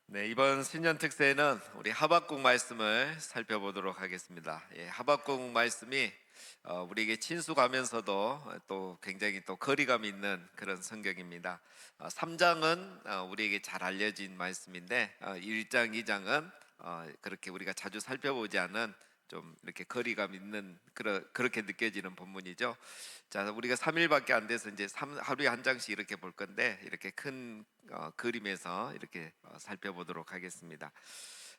네, 이번 신년 특세에는 우리 하박국 말씀을 살펴보도록 하겠습니다. 하박국 말씀이 우리에게 친숙하면서도 또 굉장히 또 거리감 있는 그런 성경입니다. 3장은 우리에게 잘 알려진 말씀인데 1장, 2장은 그렇게 우리가 자주 살펴보지 않은 좀 이렇게 거리감 있는 그렇게 느껴지는 본문이죠. 자, 우리가 3일밖에 안 돼서 이제 하루에 한 장씩 이렇게 볼 건데 이렇게 큰 그림에서 이렇게 살펴보도록 하겠습니다.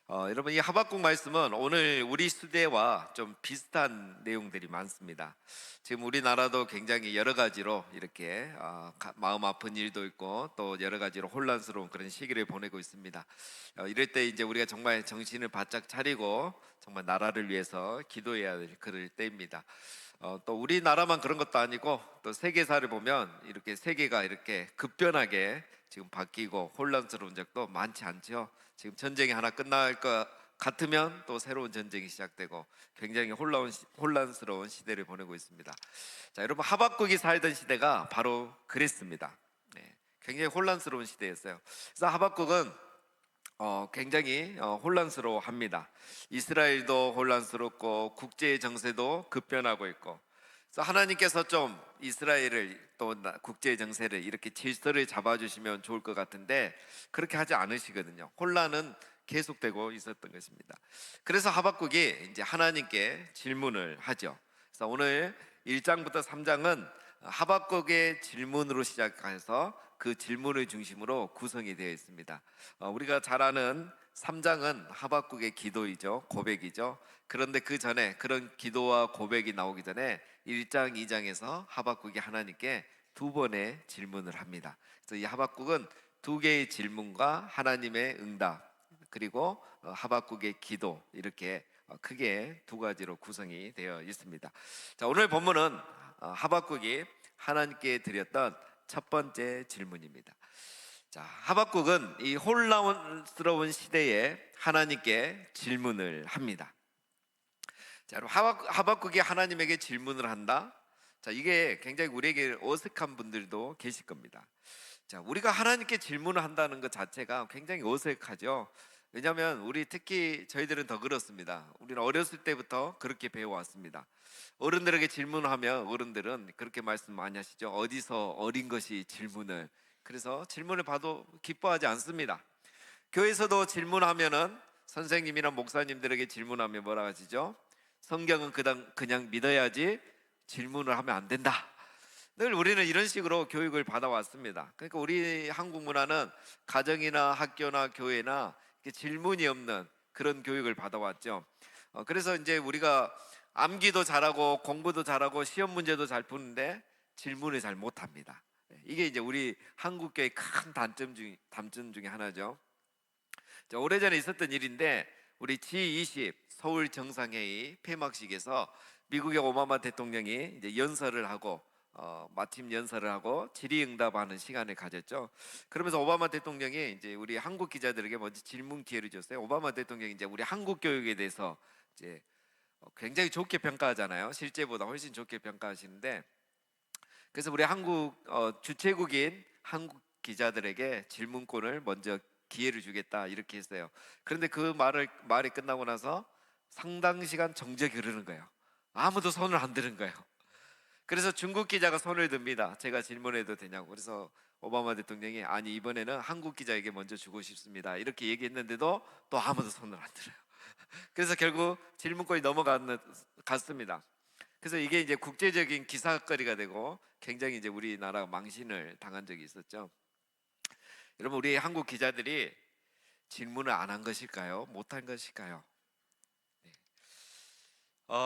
여러분, 이 하박국 말씀은 오늘 우리 시대와 좀 비슷한 내용들이 많습니다. 지금 우리나라도 굉장히 여러 가지로 이렇게 마음 아픈 일도 있고 또 여러 가지로 혼란스러운 그런 시기를 보내고 있습니다. 이럴 때 이제 우리가 정말 정신을 바짝 차리고 정말 나라를 위해서 기도해야 될 그럴 때입니다. 또 우리나라만 그런 것도 아니고 또 세계사를 보면 이렇게 세계가 이렇게 급변하게 지금 바뀌고 혼란스러운 적도 많지 않죠. 지금 전쟁이 하나 끝날 것 같으면 또 새로운 전쟁이 시작되고 굉장히 혼란스러운 시대를 보내고 있습니다. 자, 여러분, 하박국이 살던 시대가 바로 그랬습니다. 네, 굉장히 혼란스러운 시대였어요. 그래서 하박국은 굉장히 혼란스러워합니다. 이스라엘도 혼란스럽고 국제의 정세도 급변하고 있고, 그래서 하나님께서 좀 이스라엘을 또 국제의 정세를 이렇게 질서를 잡아주시면 좋을 것 같은데 그렇게 하지 않으시거든요. 혼란은 계속되고 있었던 것입니다. 그래서 하박국이 이제 하나님께 질문을 하죠. 그래서 오늘 1장부터 3장은 하박국의 질문으로 시작해서 그 질문을 중심으로 구성이 되어 있습니다. 우리가 잘 아는 3장은 하박국의 기도이죠. 고백이죠. 그런데 그 전에 그런 기도와 고백이 나오기 전에 1장, 2장에서 하박국이 하나님께 두 번의 질문을 합니다. 그래서 이 하박국은 두 개의 질문과 하나님의 응답 그리고 하박국의 기도 이렇게 크게 두 가지로 구성이 되어 있습니다. 자, 오늘 본문은 하박국이 하나님께 드렸던 첫 번째 질문입니다. 자, 하박국은 이 혼란스러운 시대에 하나님께 질문을 합니다. 자, 여러분, 하박국이 하나님에게 질문을 한다. 자, 이게 굉장히 우리에게 어색한 분들도 계실 겁니다. 자, 우리가 하나님께 질문을 한다는 것 자체가 굉장히 어색하죠. 왜냐하면 우리 특히 저희들은 더 그렇습니다. 우리는 어렸을 때부터 그렇게 배워왔습니다. 어른들에게 질문하면 어른들은 그렇게 말씀 많이 하시죠. 어디서 어린 것이 질문을. 그래서 질문을 봐도 기뻐하지 않습니다. 교회에서도 질문하면은 선생님이나 목사님들에게 질문하면 뭐라 하시죠? 성경은 그냥 믿어야지 질문을 하면 안 된다. 늘 우리는 이런 식으로 교육을 받아왔습니다. 그러니까 우리 한국 문화는 가정이나 학교나 교회나 질문이 없는 그런 교육을 받아왔죠. 그래서 이제 우리가 암기도 잘하고 공부도 잘하고 시험 문제도 잘 푸는데 질문을 잘 못합니다. 이게 이제 우리 한국 교회의 큰 단점 중에 하나죠. 자, 오래전에 있었던 일인데 우리 G20 서울 정상회의 폐막식에서 미국의 오바마 대통령이 이제 연설을 하고 마침 연설을 하고 질의응답하는 시간을 가졌죠. 그러면서 오바마 대통령이 이제 우리 한국 기자들에게 먼저 질문 기회를 줬어요. 오바마 대통령이 이제 우리 한국 교육에 대해서 이제 굉장히 좋게 평가하잖아요. 실제보다 훨씬 좋게 평가하시는데, 그래서 우리 한국 주최국인 한국 기자들에게 질문권을 먼저 기회를 주겠다 이렇게 했어요. 그런데 그 말이 끝나고 나서 상당 시간 정적이 흐르는 거예요. 아무도 손을 안 드는 거예요. 그래서 중국 기자가 손을 듭니다. 제가 질문해도 되냐고. 그래서 오바마 대통령이 아니, 이번에는 한국 기자에게 먼저 주고 싶습니다 이렇게 얘기했는데도 또 아무도 손을 안 들어요. 그래서 결국 질문권이 넘어갔습니다. 그래서 이게 이제 국제적인 기사거리가 되고 굉장히 이제 우리나라가 망신을 당한 적이 있었죠. 여러분, 우리 한국 기자들이 질문을 안 한 것일까요? 못한 것일까요? 네.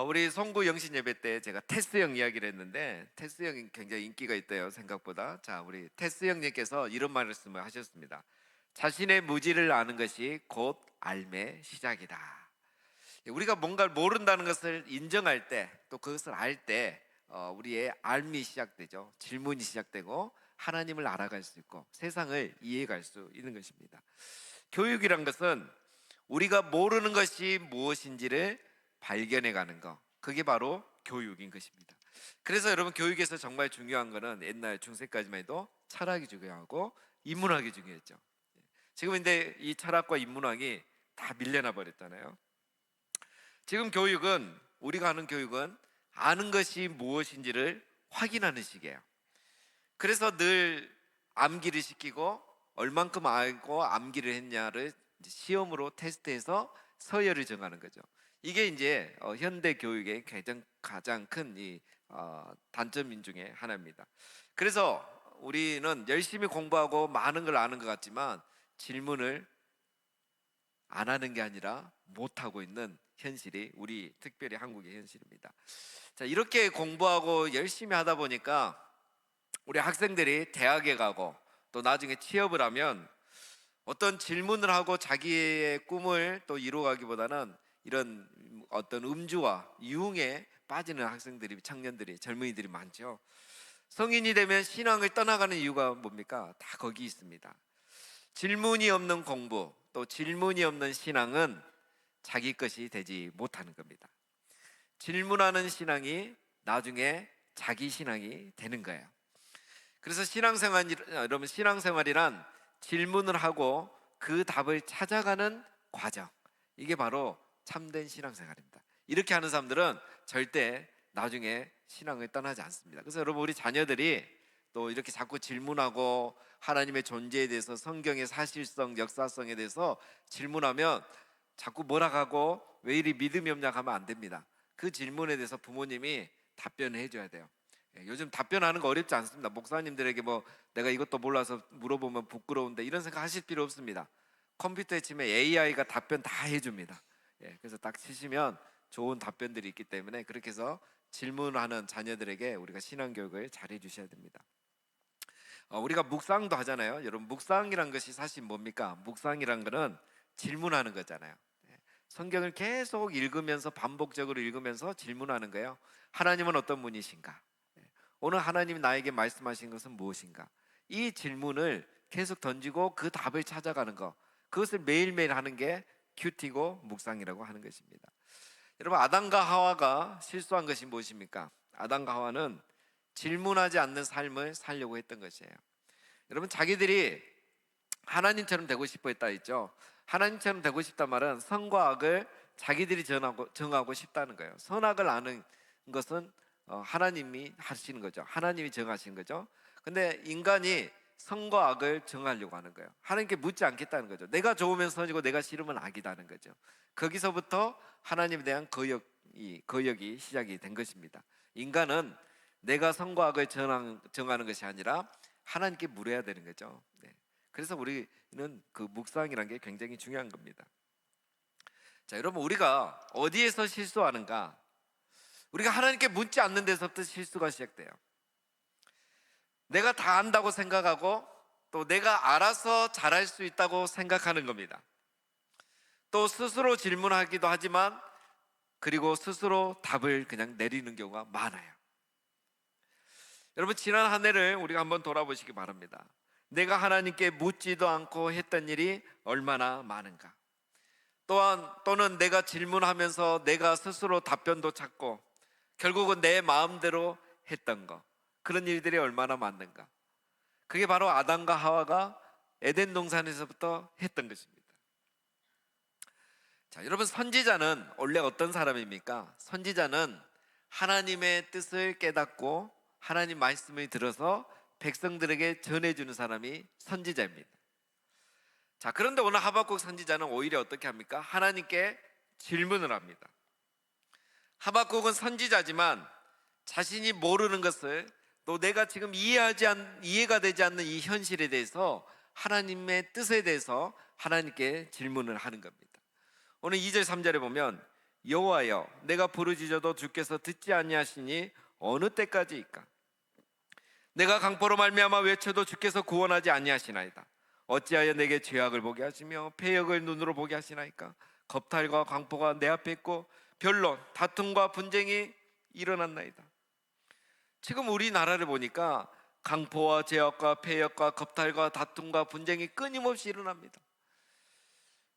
우리 송구 영신 예배 때 제가 테스 형 이야기를 했는데 테스 형이 굉장히 인기가 있대요, 생각보다. 자, 우리 테스 형님께서 이런 말씀을 하셨습니다. 자신의 무지를 아는 것이 곧 삶의 시작이다. 우리가 뭔가를 모른다는 것을 인정할 때, 또 그것을 알 때 우리의 삶이 시작되죠. 질문이 시작되고 하나님을 알아갈 수 있고 세상을 이해할 수 있는 것입니다. 교육이란 것은 우리가 모르는 것이 무엇인지를 발견해 가는 것, 그게 바로 교육인 것입니다. 그래서 여러분, 교육에서 정말 중요한 것은 옛날 중세까지만 해도 철학이 중요하고 인문학이 중요했죠. 지금 근데 이 철학과 인문학이 다 밀려나 버렸잖아요. 지금 교육은, 우리가 하는 교육은 아는 것이 무엇인지를 확인하는 식이에요. 그래서 늘 암기를 시키고 얼만큼 알고 암기를 했냐를 시험으로 테스트해서 서열을 정하는 거죠. 이게 이제 현대 교육의 가장 큰 단점인 중에 하나입니다. 그래서 우리는 열심히 공부하고 많은 걸 아는 것 같지만 질문을 안 하는 게 아니라 못 하고 있는 현실이 우리 특별히 한국의 현실입니다. 자, 이렇게 공부하고 열심히 하다 보니까 우리 학생들이 대학에 가고 또 나중에 취업을 하면 어떤 질문을 하고 자기의 꿈을 또 이루어가기보다는 이런 어떤 음주와 유흥에 빠지는 학생들이, 청년들이, 젊은이들이 많죠. 성인이 되면 신앙을 떠나가는 이유가 뭡니까? 다 거기 있습니다. 질문이 없는 공부, 또 질문이 없는 신앙은 자기 것이 되지 못하는 겁니다. 질문하는 신앙이 나중에 자기 신앙이 되는 거예요. 그래서 여러분, 신앙생활이란 질문을 하고 그 답을 찾아가는 과정, 이게 바로 참된 신앙생활입니다. 이렇게 하는 사람들은 절대 나중에 신앙을 떠나지 않습니다. 그래서 여러분, 우리 자녀들이 또 이렇게 자꾸 질문하고 하나님의 존재에 대해서, 성경의 사실성, 역사성에 대해서 질문하면 자꾸 뭐라 하고 왜 이리 믿음이 없냐 하면 안 됩니다. 그 질문에 대해서 부모님이 답변을 해줘야 돼요. 요즘 답변하는 거 어렵지 않습니다. 목사님들에게 뭐 내가 이것도 몰라서 물어보면 부끄러운데 이런 생각 하실 필요 없습니다. 컴퓨터에 치면 AI가 답변 다 해줍니다. 그래서 딱 치시면 좋은 답변들이 있기 때문에 그렇게 해서 질문하는 자녀들에게 우리가 신앙교육을 잘 해주셔야 됩니다. 우리가 묵상도 하잖아요. 여러분, 묵상이란 것이 사실 뭡니까? 묵상이란 거는 질문하는 거잖아요. 성경을 계속 읽으면서, 반복적으로 읽으면서 질문하는 거예요. 하나님은 어떤 분이신가? 오늘 하나님이 나에게 말씀하신 것은 무엇인가? 이 질문을 계속 던지고 그 답을 찾아가는 것, 그것을 매일매일 하는 게 큐티고 묵상이라고 하는 것입니다. 여러분, 아담과 하와가 실수한 것이 무엇입니까? 아담과 하와는 질문하지 않는 삶을 살려고 했던 것이에요. 여러분, 자기들이 하나님처럼 되고 싶어 했다 했죠. 하나님처럼 되고 싶단 말은 선과 악을 자기들이 정하고 싶다는 거예요. 선악을 아는 것은 하나님이 하시는 거죠. 하나님이 정하시는 거죠. 근데 인간이 선과 악을 정하려고 하는 거예요. 하나님께 묻지 않겠다는 거죠. 내가 좋으면 선이고 내가 싫으면 악이다는 거죠. 거기서부터 하나님에 대한 거역이 시작이 된 것입니다. 인간은 내가 선과 악을 정하는 것이 아니라 하나님께 물어야 되는 거죠. 그래서 우리는 그 묵상이라는 게 굉장히 중요한 겁니다. 자, 여러분, 우리가 어디에서 실수하는가? 우리가 하나님께 묻지 않는 데서부터 실수가 시작돼요. 내가 다 안다고 생각하고 또 내가 알아서 잘할 수 있다고 생각하는 겁니다. 또 스스로 질문하기도 하지만 그리고 스스로 답을 그냥 내리는 경우가 많아요. 여러분, 지난 한 해를 우리가 한번 돌아보시기 바랍니다. 내가 하나님께 묻지도 않고 했던 일이 얼마나 많은가? 또는 내가 질문하면서 내가 스스로 답변도 찾고 결국은 내 마음대로 했던 거, 그런 일들이 얼마나 많은가? 그게 바로 아담과 하와가 에덴 동산에서부터 했던 것입니다. 자, 여러분, 선지자는 원래 어떤 사람입니까? 선지자는 하나님의 뜻을 깨닫고 하나님 말씀을 들어서 백성들에게 전해주는 사람이 선지자입니다. 자, 그런데 오늘 하박국 선지자는 오히려 어떻게 합니까? 하나님께 질문을 합니다. 하박국은 선지자지만 자신이 모르는 것을, 또 내가 지금 이해가 되지 않는 이 현실에 대해서, 하나님의 뜻에 대해서 하나님께 질문을 하는 겁니다. 오늘 2절 3절에 보면 여호와여, 내가 부르짖어도 주께서 듣지 아니하시니 어느 때까지일까? 내가 강포로 말미암아 외쳐도 주께서 구원하지 아니하시나이다. 어찌하여 내게 죄악을 보게 하시며 패역을 눈으로 보게 하시나이까? 겁탈과 강포가 내 앞에 있고 변론, 다툼과 분쟁이 일어났나이다. 지금 우리나라를 보니까 강포와 죄악과 패역과 겁탈과 다툼과 분쟁이 끊임없이 일어납니다.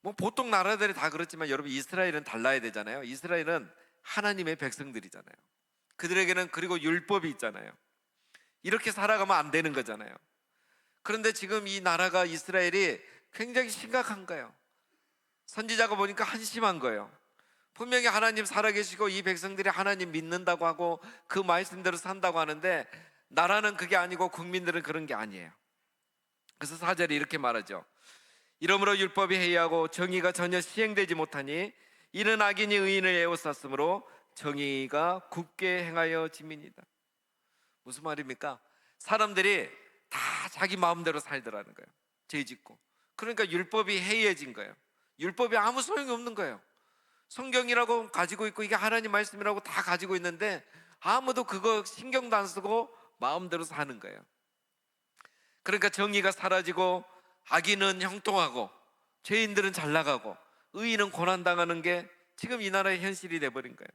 뭐 보통 나라들이 다 그렇지만 여러분, 이스라엘은 달라야 되잖아요. 이스라엘은 하나님의 백성들이잖아요. 그들에게는 그리고 율법이 있잖아요. 이렇게 살아가면 안 되는 거잖아요. 그런데 지금 이 나라가, 이스라엘이 굉장히 심각한 거예요. 선지자가 보니까 한심한 거예요. 분명히 하나님 살아계시고 이 백성들이 하나님 믿는다고 하고 그 말씀대로 산다고 하는데 나라는 그게 아니고 국민들은 그런 게 아니에요. 그래서 4절에 이렇게 말하죠. 이러므로 율법이 해이하고 정의가 전혀 시행되지 못하니 이는 악인이 의인을 에워쌌으므로 정의가 굳게 행하여 짐이니이다. 무슨 말입니까? 사람들이 다 자기 마음대로 살더라는 거예요. 죄짓고. 그러니까 율법이 해이해진 거예요. 율법이 아무 소용이 없는 거예요. 성경이라고 가지고 있고 이게 하나님 말씀이라고 다 가지고 있는데 아무도 그거 신경도 안 쓰고 마음대로 사는 거예요. 그러니까 정의가 사라지고 악인은 형통하고 죄인들은 잘 나가고 의인은 고난당하는 게 지금 이 나라의 현실이 돼버린 거예요.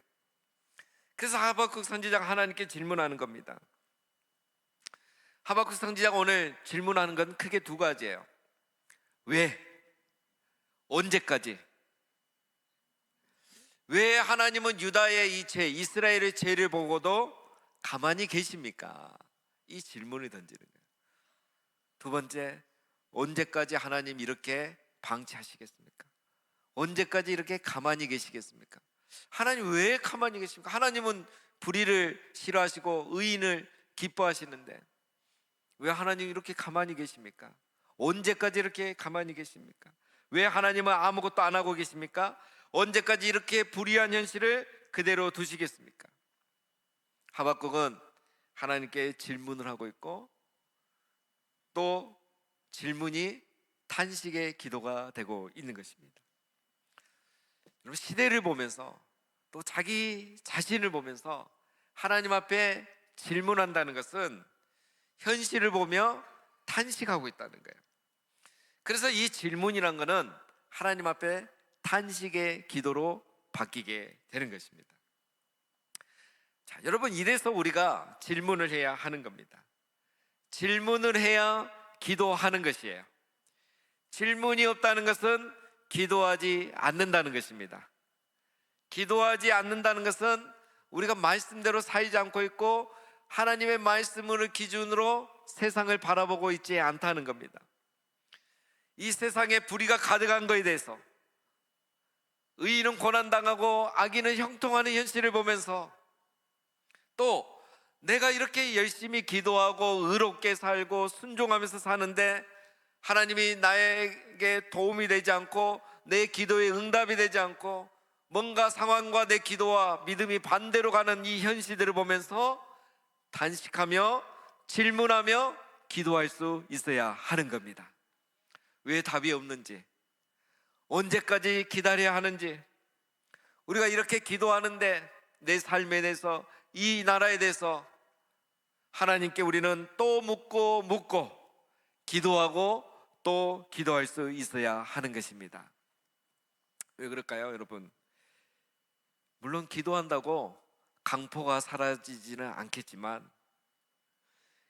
그래서 하박국 선지자가 하나님께 질문하는 겁니다. 하박국 선지자가 오늘 질문하는 건 크게 두 가지예요. 왜? 언제까지? 왜 하나님은 유다의 이 죄, 이스라엘의 죄를 보고도 가만히 계십니까? 이 질문을 던지는 거예요. 두 번째, 언제까지 하나님 이렇게 방치하시겠습니까? 언제까지 이렇게 가만히 계시겠습니까? 하나님 왜 가만히 계십니까? 하나님은 불의를 싫어하시고 의인을 기뻐하시는데 왜 하나님 이렇게 가만히 계십니까? 언제까지 이렇게 가만히 계십니까? 왜 하나님은 아무것도 안 하고 계십니까? 언제까지 이렇게 불의한 현실을 그대로 두시겠습니까? 하박국은 하나님께 질문을 하고 있고 또 질문이 탄식의 기도가 되고 있는 것입니다. 여러분, 시대를 보면서 또 자기 자신을 보면서 하나님 앞에 질문한다는 것은 현실을 보며 탄식하고 있다는 거예요. 그래서 이 질문이란 것은 하나님 앞에 탄식의 기도로 바뀌게 되는 것입니다. 자, 여러분, 이래서 우리가 질문을 해야 하는 겁니다. 질문을 해야 기도하는 것이에요. 질문이 없다는 것은 기도하지 않는다는 것입니다. 기도하지 않는다는 것은 우리가 말씀대로 살지 않고 있고 하나님의 말씀을 기준으로 세상을 바라보고 있지 않다는 겁니다. 이 세상에 불의가 가득한 것에 대해서 의인은 고난당하고 악인은 형통하는 현실을 보면서 또 내가 이렇게 열심히 기도하고 의롭게 살고 순종하면서 사는데 하나님이 나에게 도움이 되지 않고 내 기도에 응답이 되지 않고 뭔가 상황과 내 기도와 믿음이 반대로 가는 이 현실들을 보면서 단식하며 질문하며 기도할 수 있어야 하는 겁니다. 왜 답이 없는지, 언제까지 기다려야 하는지, 우리가 이렇게 기도하는데 내 삶에 대해서 이 나라에 대해서 하나님께 우리는 또 묻고 기도하고 또 기도할 수 있어야 하는 것입니다. 왜 그럴까요, 여러분? 물론 기도한다고 강포가 사라지지는 않겠지만,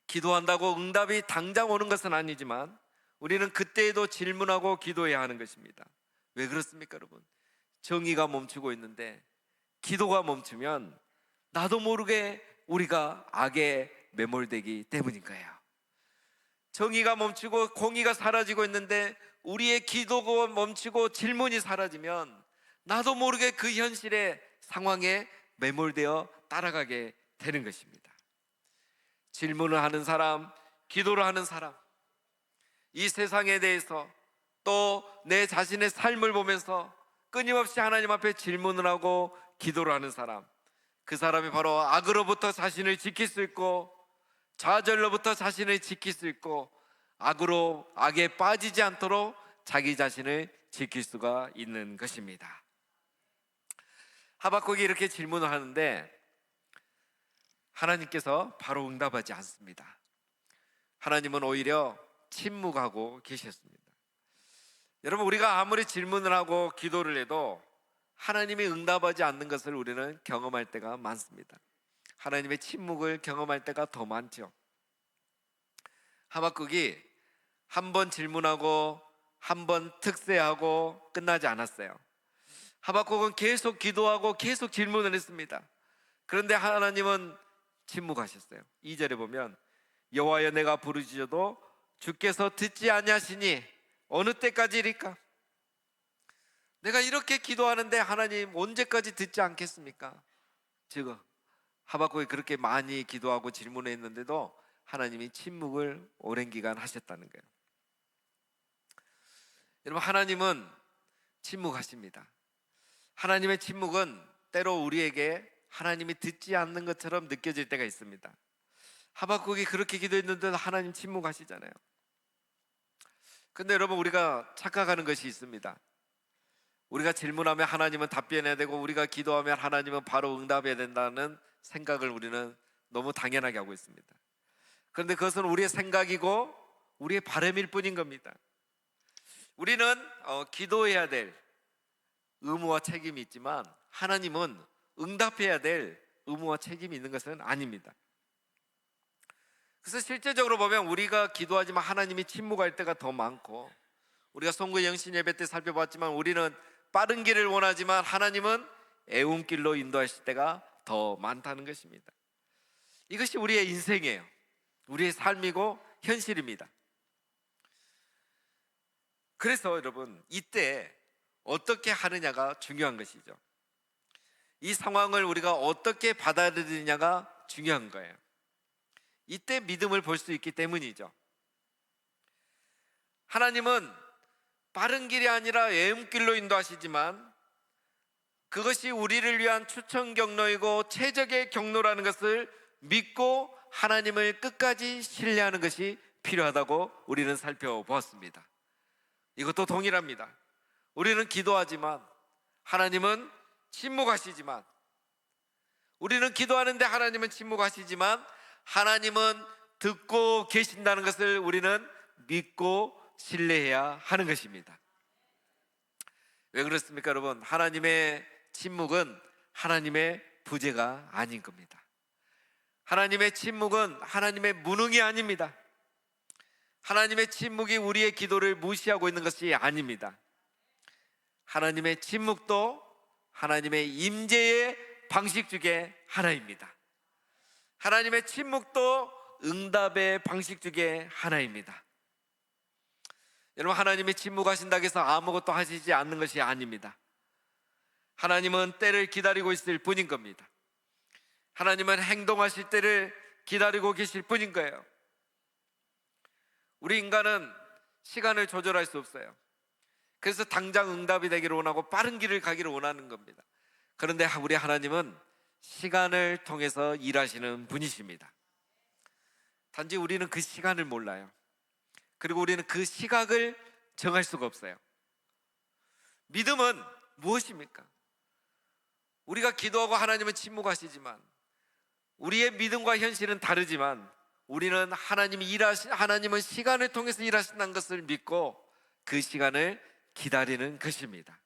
기도한다고 응답이 당장 오는 것은 아니지만 우리는 그때에도 질문하고 기도해야 하는 것입니다. 왜 그렇습니까, 여러분? 정의가 멈추고 있는데 기도가 멈추면 나도 모르게 우리가 악에 매몰되기 때문인 거예요. 정의가 멈추고 공의가 사라지고 있는데 우리의 기도가 멈추고 질문이 사라지면 나도 모르게 그 현실의 상황에 매몰되어 따라가게 되는 것입니다. 질문을 하는 사람, 기도를 하는 사람, 이 세상에 대해서 또 내 자신의 삶을 보면서 끊임없이 하나님 앞에 질문을 하고 기도를 하는 사람, 그 사람이 바로 악으로부터 자신을 지킬 수 있고 좌절로부터 자신을 지킬 수 있고 악에 빠지지 않도록 자기 자신을 지킬 수가 있는 것입니다. 하박국이 이렇게 질문을 하는데 하나님께서 바로 응답하지 않습니다. 하나님은 오히려 침묵하고 계셨습니다. 여러분, 우리가 아무리 질문을 하고 기도를 해도 하나님이 응답하지 않는 것을 우리는 경험할 때가 많습니다. 하나님의 침묵을 경험할 때가 더 많죠. 하박국이 한 번 질문하고 한 번 특세하고 끝나지 않았어요. 하박국은 계속 기도하고 계속 질문을 했습니다. 그런데 하나님은 침묵하셨어요. 2절에 보면 여호와여, 내가 부르짖어도 주께서 듣지 아니하시니 어느 때까지일까? 내가 이렇게 기도하는데 하나님 언제까지 듣지 않겠습니까? 지금 하박국이 그렇게 많이 기도하고 질문했는데도 하나님이 침묵을 오랜 기간 하셨다는 거예요. 여러분, 하나님은 침묵하십니다. 하나님의 침묵은 때로 우리에게 하나님이 듣지 않는 것처럼 느껴질 때가 있습니다. 하박국이 그렇게 기도했는데도 하나님 침묵하시잖아요. 근데 여러분, 우리가 착각하는 것이 있습니다. 우리가 질문하면 하나님은 답변해야 되고 우리가 기도하면 하나님은 바로 응답해야 된다는 생각을 우리는 너무 당연하게 하고 있습니다. 그런데 그것은 우리의 생각이고 우리의 바람일 뿐인 겁니다. 우리는 기도해야 될 의무와 책임이 있지만 하나님은 응답해야 될 의무와 책임이 있는 것은 아닙니다. 그래서 실제적으로 보면 우리가 기도하지만 하나님이 침묵할 때가 더 많고, 우리가 송구 영신 예배 때 살펴봤지만 우리는 빠른 길을 원하지만 하나님은 애움길로 인도하실 때가 더 많다는 것입니다. 이것이 우리의 인생이에요. 우리의 삶이고 현실입니다. 그래서 여러분, 이때 어떻게 하느냐가 중요한 것이죠. 이 상황을 우리가 어떻게 받아들이느냐가 중요한 거예요. 이때 믿음을 볼 수 있기 때문이죠. 하나님은 빠른 길이 아니라 애움길로 인도하시지만 그것이 우리를 위한 추천 경로이고 최적의 경로라는 것을 믿고 하나님을 끝까지 신뢰하는 것이 필요하다고 우리는 살펴보았습니다. 이것도 동일합니다. 우리는 기도하지만 하나님은 침묵하시지만, 우리는 기도하는데 하나님은 침묵하시지만 하나님은 듣고 계신다는 것을 우리는 믿고 신뢰해야 하는 것입니다. 왜 그렇습니까, 여러분? 하나님의 침묵은 하나님의 부재가 아닌 겁니다. 하나님의 침묵은 하나님의 무능이 아닙니다. 하나님의 침묵이 우리의 기도를 무시하고 있는 것이 아닙니다. 하나님의 침묵도 하나님의 임재의 방식 중에 하나입니다. 하나님의 침묵도 응답의 방식 중에 하나입니다. 여러분, 하나님이 침묵하신다고 해서 아무것도 하시지 않는 것이 아닙니다. 하나님은 때를 기다리고 있을 뿐인 겁니다. 하나님은 행동하실 때를 기다리고 계실 뿐인 거예요. 우리 인간은 시간을 조절할 수 없어요. 그래서 당장 응답이 되기를 원하고 빠른 길을 가기를 원하는 겁니다. 그런데 우리 하나님은 시간을 통해서 일하시는 분이십니다. 단지 우리는 그 시간을 몰라요. 그리고 우리는 그 시각을 정할 수가 없어요. 믿음은 무엇입니까? 우리가 기도하고 하나님은 침묵하시지만, 우리의 믿음과 현실은 다르지만 우리는 하나님은 시간을 통해서 일하신다는 것을 믿고 그 시간을 기다리는 것입니다.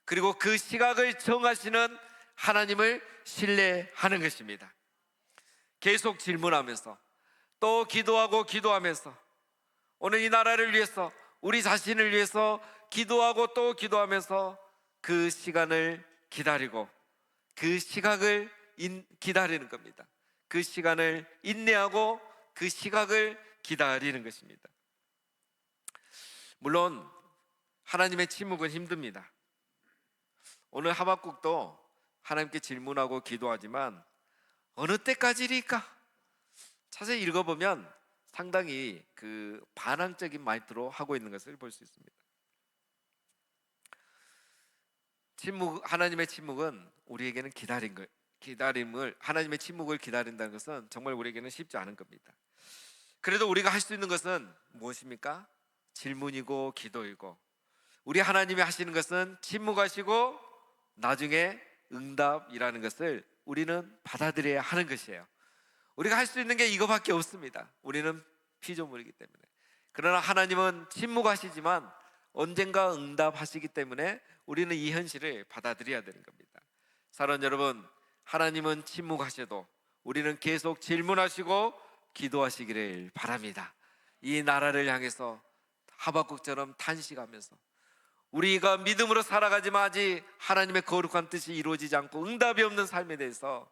그리고 그 시각을 정하시는 하나님을 신뢰하는 것입니다. 계속 질문하면서 또 기도하면서 오늘 이 나라를 위해서, 우리 자신을 위해서 기도하고 또 기도하면서 그 시간을 기다리고 그 시각을 기다리는 겁니다. 그 시간을 인내하고 그 시각을 기다리는 것입니다. 물론 하나님의 침묵은 힘듭니다. 오늘 하박국도 하나님께 질문하고 기도하지만 어느 때까지일까? 자세히 읽어보면 상당히 그 반항적인 말투로 하고 있는 것을 볼 수 있습니다. 하나님의 침묵은 우리에게는 하나님의 침묵을 기다린다는 것은 정말 우리에게는 쉽지 않은 겁니다. 그래도 우리가 할 수 있는 것은 무엇입니까? 질문이고 기도이고, 우리 하나님이 하시는 것은 침묵하시고 나중에 응답이라는 것을 우리는 받아들여야 하는 것이에요. 우리가 할 수 있는 게 이거밖에 없습니다. 우리는 피조물이기 때문에. 그러나 하나님은 침묵하시지만 언젠가 응답하시기 때문에 우리는 이 현실을 받아들여야 되는 겁니다. 사랑하는 여러분, 하나님은 침묵하셔도 우리는 계속 질문하시고 기도하시기를 바랍니다. 이 나라를 향해서 하박국처럼 탄식하면서 우리가 믿음으로 살아가지만 아직 하나님의 거룩한 뜻이 이루어지지 않고 응답이 없는 삶에 대해서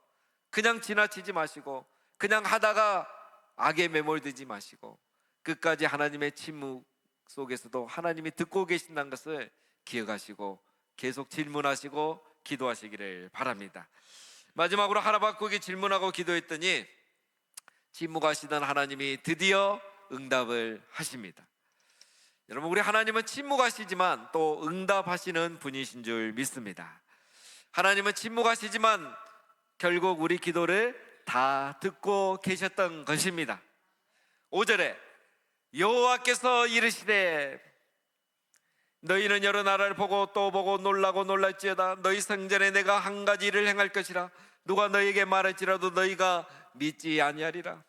그냥 지나치지 마시고, 그냥 하다가 악에 매몰되지 마시고 끝까지 하나님의 침묵 속에서도 하나님이 듣고 계신다는 것을 기억하시고 계속 질문하시고 기도하시기를 바랍니다. 마지막으로 하박국이 질문하고 기도했더니 침묵하시던 하나님이 드디어 응답을 하십니다. 여러분, 우리 하나님은 침묵하시지만 또 응답하시는 분이신 줄 믿습니다. 하나님은 침묵하시지만 결국 우리 기도를 다 듣고 계셨던 것입니다. 5절에 여호와께서 이르시되 너희는 여러 나라를 보고 또 보고 놀라고 놀랄지어다. 너희 성전에 내가 한 가지 일을 행할 것이라. 누가 너희에게 말할지라도 너희가 믿지 아니하리라.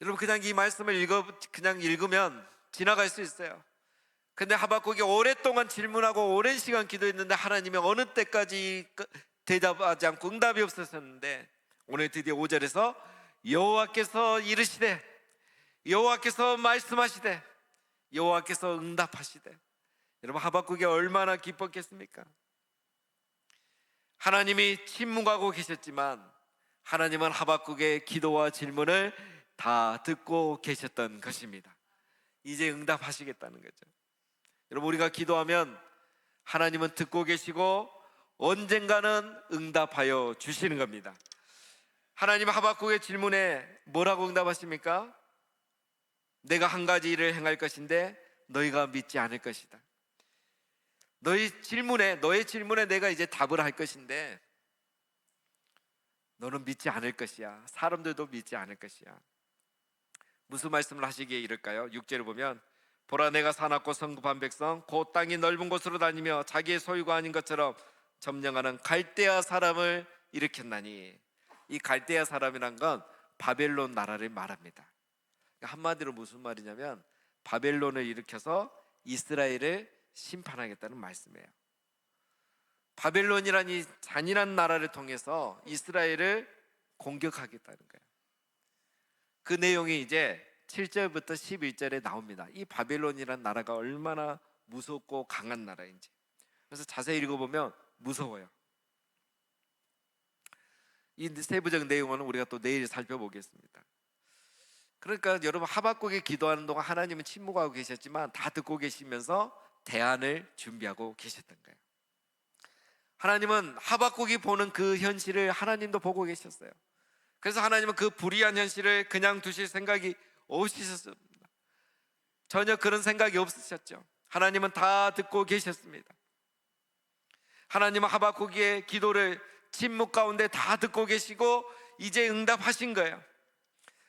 여러분, 그냥 이 말씀을 그냥 읽으면 지나갈 수 있어요. 근데 하박국이 오랫동안 질문하고 오랜 시간 기도했는데 하나님이 어느 때까지 대답하지 않고 응답이 없었는데 오늘 드디어 5절에서 여호와께서 이르시되, 여호와께서 말씀하시되, 여호와께서 응답하시되. 여러분, 하박국이 얼마나 기뻤겠습니까? 하나님이 침묵하고 계셨지만 하나님은 하박국의 기도와 질문을 다 듣고 계셨던 것입니다. 이제 응답하시겠다는 거죠. 여러분, 우리가 기도하면 하나님은 듣고 계시고 언젠가는 응답하여 주시는 겁니다. 하나님 하박국의 질문에 뭐라고 응답하십니까? 내가 한 가지 일을 행할 것인데 너희가 믿지 않을 것이다. 너의 질문에 내가 이제 답을 할 것인데 너는 믿지 않을 것이야. 사람들도 믿지 않을 것이야. 무슨 말씀을 하시기에 이럴까요? 6절을 보면 보라, 내가 사납고 성급한 백성 곧 땅이 넓은 곳으로 다니며 자기의 소유가 아닌 것처럼 점령하는 갈대아 사람을 일으켰나니. 이 갈대아 사람이란 건 바벨론 나라를 말합니다. 한마디로 무슨 말이냐면 바벨론을 일으켜서 이스라엘을 심판하겠다는 말씀이에요. 바벨론이란 이 잔인한 나라를 통해서 이스라엘을 공격하겠다는 거예요. 그 내용이 이제 7절부터 11절에 나옵니다. 이 바벨론이란 나라가 얼마나 무섭고 강한 나라인지. 그래서 자세히 읽어보면 무서워요. 이 세부적 내용은 우리가 또 내일 살펴보겠습니다. 그러니까 여러분, 하박국이 기도하는 동안 하나님은 침묵하고 계셨지만 다 듣고 계시면서 대안을 준비하고 계셨던 거예요. 하나님은 하박국이 보는 그 현실을 하나님도 보고 계셨어요. 그래서 하나님은 그 불의한 현실을 그냥 두실 생각이 없으셨습니다. 전혀 그런 생각이 없으셨죠. 하나님은 다 듣고 계셨습니다. 하나님은 하박국의 기도를 침묵 가운데 다 듣고 계시고 이제 응답하신 거예요.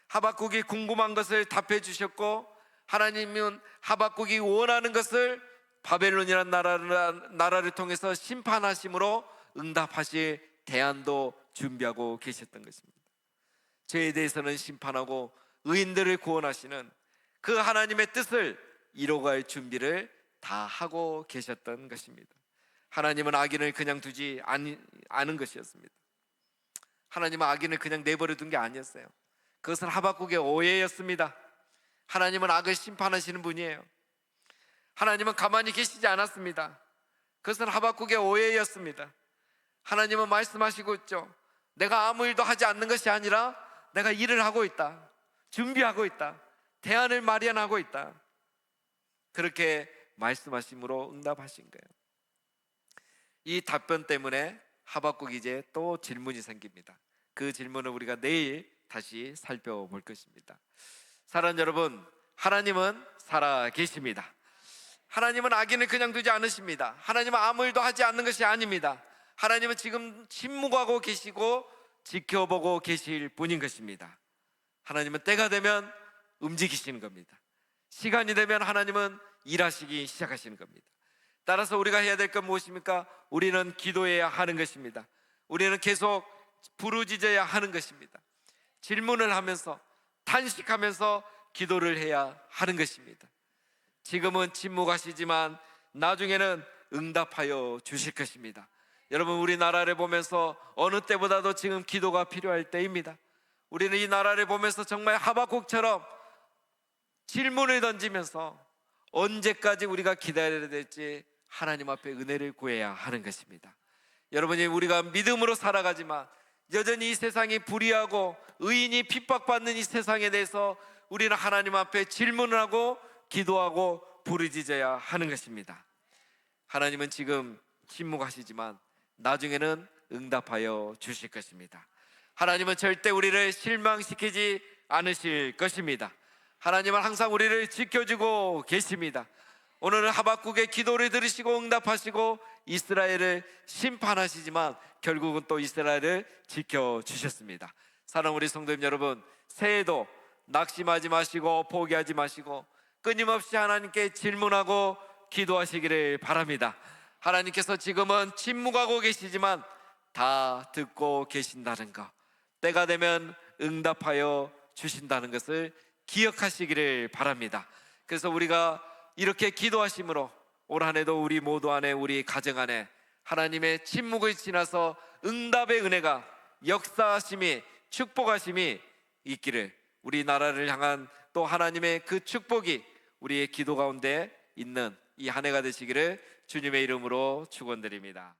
하박국이 궁금한 것을 답해 주셨고 하나님은 하박국이 원하는 것을 바벨론이라는 나라를 통해서 심판하심으로 응답하실 대안도 준비하고 계셨던 것입니다. 죄에 대해서는 심판하고 의인들을 구원하시는 그 하나님의 뜻을 이루어갈 준비를 다 하고 계셨던 것입니다. 하나님은 악인을 그냥 두지 않은 것이었습니다. 하나님은 악인을 그냥 내버려 둔 게 아니었어요. 그것은 하박국의 오해였습니다. 하나님은 악을 심판하시는 분이에요. 하나님은 가만히 계시지 않았습니다. 그것은 하박국의 오해였습니다. 하나님은 말씀하시고 있죠. 내가 아무 일도 하지 않는 것이 아니라 내가 일을 하고 있다. 준비하고 있다. 대안을 마련하고 있다. 그렇게 말씀하심으로 응답하신 거예요. 이 답변 때문에 하박국이 이제 또 질문이 생깁니다. 그 질문을 우리가 내일 다시 살펴볼 것입니다. 사랑하는 여러분, 하나님은 살아 계십니다. 하나님은 악인을 그냥 두지 않으십니다. 하나님은 아무 일도 하지 않는 것이 아닙니다. 하나님은 지금 침묵하고 계시고 지켜보고 계실 분인 것입니다. 하나님은 때가 되면 움직이시는 겁니다. 시간이 되면 하나님은 일하시기 시작하시는 겁니다. 따라서 우리가 해야 될 건 무엇입니까? 우리는 기도해야 하는 것입니다. 우리는 계속 부르짖어야 하는 것입니다. 질문을 하면서 탄식하면서 기도를 해야 하는 것입니다. 지금은 침묵하시지만 나중에는 응답하여 주실 것입니다. 여러분, 우리나라를 보면서 어느 때보다도 지금 기도가 필요할 때입니다. 우리는 이 나라를 보면서 정말 하박국처럼 질문을 던지면서 언제까지 우리가 기다려야 될지 하나님 앞에 은혜를 구해야 하는 것입니다. 여러분이 우리가 믿음으로 살아가지만 여전히 이 세상이 불의하고 의인이 핍박받는 이 세상에 대해서 우리는 하나님 앞에 질문을 하고 기도하고 부르짖어야 하는 것입니다. 하나님은 지금 침묵하시지만 나중에는 응답하여 주실 것입니다. 하나님은 절대 우리를 실망시키지 않으실 것입니다. 하나님은 항상 우리를 지켜주고 계십니다. 오늘은 하박국의 기도를 들으시고 응답하시고 이스라엘을 심판하시지만 결국은 또 이스라엘을 지켜주셨습니다. 사랑하는 우리 성도님 여러분, 새해도 낙심하지 마시고 포기하지 마시고 끊임없이 하나님께 질문하고 기도하시기를 바랍니다. 하나님께서 지금은 침묵하고 계시지만 다 듣고 계신다는 것, 때가 되면 응답하여 주신다는 것을 기억하시기를 바랍니다. 그래서 우리가 이렇게 기도하심으로 올 한 해도 우리 모두 안에, 우리 가정 안에 하나님의 침묵을 지나서 응답의 은혜가, 역사하심이, 축복하심이 있기를, 우리나라를 향한 또 하나님의 그 축복이 우리의 기도 가운데 있는 이 한 해가 되시기를 주님의 이름으로 축원드립니다.